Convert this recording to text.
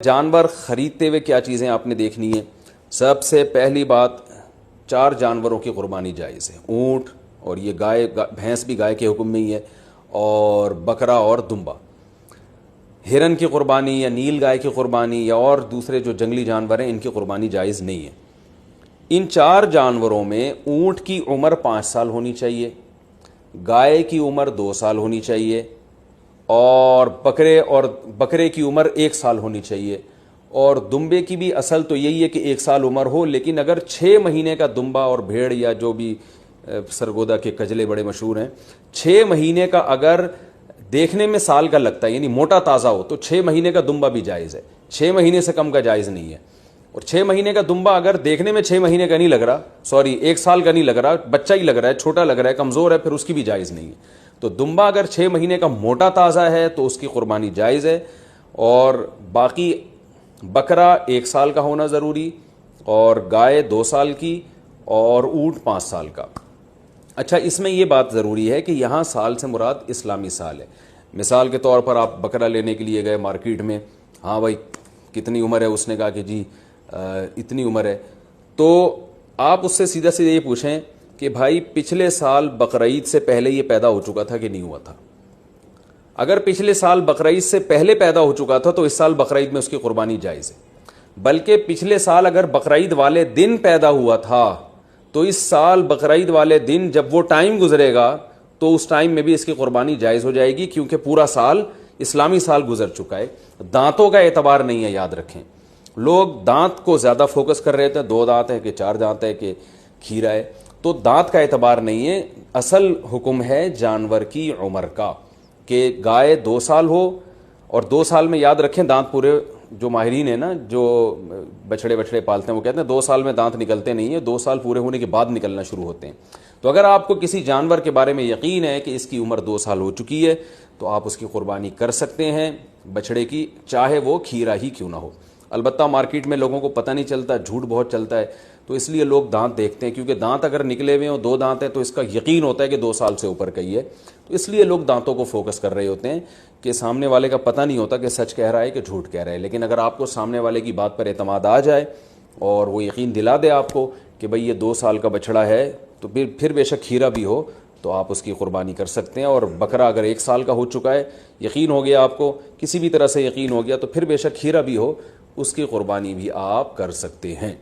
جانور خریدتے ہوئے کیا چیزیں آپ نے دیکھنی ہیں؟ سب سے پہلی بات، 4 جانوروں کی قربانی جائز ہے۔ اونٹ، اور یہ گائے، بھینس بھی گائے کے حکم میں ہی ہے، اور بکرا اور دمبا۔ ہرن کی قربانی یا نیل گائے کی قربانی یا اور دوسرے جو جنگلی جانور ہیں ان کی قربانی جائز نہیں ہے۔ ان 4 جانوروں میں اونٹ کی عمر 5 سال ہونی چاہیے، گائے کی عمر 2 سال ہونی چاہیے، اور بکرے کی عمر 1 سال ہونی چاہیے، اور دمبے کی بھی اصل تو یہی ہے کہ 1 سال عمر ہو، لیکن اگر 6 مہینے کا دمبا اور بھیڑ یا جو بھی سرگودا کے کجلے بڑے مشہور ہیں، 6 مہینے کا اگر دیکھنے میں سال کا لگتا ہے یعنی موٹا تازہ ہو تو 6 مہینے کا دمبا بھی جائز ہے، 6 مہینے سے کم کا جائز نہیں ہے۔ اور 6 مہینے کا دمبا اگر دیکھنے میں 6 مہینے کا نہیں لگ رہا، 1 سال کا نہیں لگ رہا، بچہ ہی لگ رہا ہے، چھوٹا لگ رہا ہے، کمزور ہے، پھر اس کی بھی جائز نہیں ہے۔ تو دمبا اگر 6 مہینے کا موٹا تازہ ہے تو اس کی قربانی جائز ہے، اور باقی بکرا 1 سال کا ہونا ضروری، اور گائے 2 سال کی، اور اونٹ 5 سال کا۔ اچھا، اس میں یہ بات ضروری ہے کہ یہاں سال سے مراد اسلامی سال ہے۔ مثال کے طور پر آپ بکرا لینے کے لیے گئے مارکیٹ میں، ہاں بھائی کتنی عمر ہے، اس نے کہا کہ جی اتنی عمر ہے، تو آپ اس سے سیدھا سیدھا یہ پوچھیں کہ بھائی پچھلے سال بقرعید سے پہلے یہ پیدا ہو چکا تھا کہ نہیں ہوا تھا؟ اگر پچھلے سال بقرعید سے پہلے پیدا ہو چکا تھا تو اس سال بقرعید میں اس کی قربانی جائز ہے، بلکہ پچھلے سال اگر بقرعید والے دن پیدا ہوا تھا تو اس سال بقرعید والے دن جب وہ ٹائم گزرے گا تو اس ٹائم میں بھی اس کی قربانی جائز ہو جائے گی، کیونکہ پورا سال اسلامی سال گزر چکا ہے۔ دانتوں کا اعتبار نہیں ہے، یاد رکھیں، لوگ دانت کو زیادہ فوکس کر رہے تھے، 2 دانت ہے کہ 4 دانت ہے کہ کھیرا ہے، تو دانت کا اعتبار نہیں ہے، اصل حکم ہے جانور کی عمر کا، کہ گائے 2 سال ہو، اور 2 سال میں یاد رکھیں دانت پورے، جو ماہرین ہیں نا جو بچڑے پالتے ہیں وہ کہتے ہیں 2 سال میں دانت نکلتے نہیں ہیں، 2 سال پورے ہونے کے بعد نکلنا شروع ہوتے ہیں۔ تو اگر آپ کو کسی جانور کے بارے میں یقین ہے کہ اس کی عمر 2 سال ہو چکی ہے تو آپ اس کی قربانی کر سکتے ہیں، بچڑے کی، چاہے وہ کھیرا ہی کیوں نہ ہو۔ البتہ مارکیٹ میں لوگوں کو پتہ نہیں چلتا، جھوٹ بہت چلتا ہے، تو اس لیے لوگ دانت دیکھتے ہیں، کیونکہ دانت اگر نکلے ہوئے ہوں، 2 دانت ہیں تو اس کا یقین ہوتا ہے کہ 2 سال سے اوپر کا ہی ہے، تو اس لیے لوگ دانتوں کو فوکس کر رہے ہوتے ہیں، کہ سامنے والے کا پتہ نہیں ہوتا کہ سچ کہہ رہا ہے کہ جھوٹ کہہ رہا ہے۔ لیکن اگر آپ کو سامنے والے کی بات پر اعتماد آ جائے اور وہ یقین دلا دے آپ کو کہ بھئی یہ 2 سال کا بچڑا ہے، تو پھر بے شک کھیرا بھی ہو تو آپ اس کی قربانی کر سکتے ہیں، اور بکرا اگر 1 سال کا ہو چکا ہے، یقین ہو گیا آپ کو، کسی بھی طرح سے یقین ہو گیا، تو پھر بے شک کھیرا بھی ہو، اس کی قربانی بھی آپ کر سکتے ہیں۔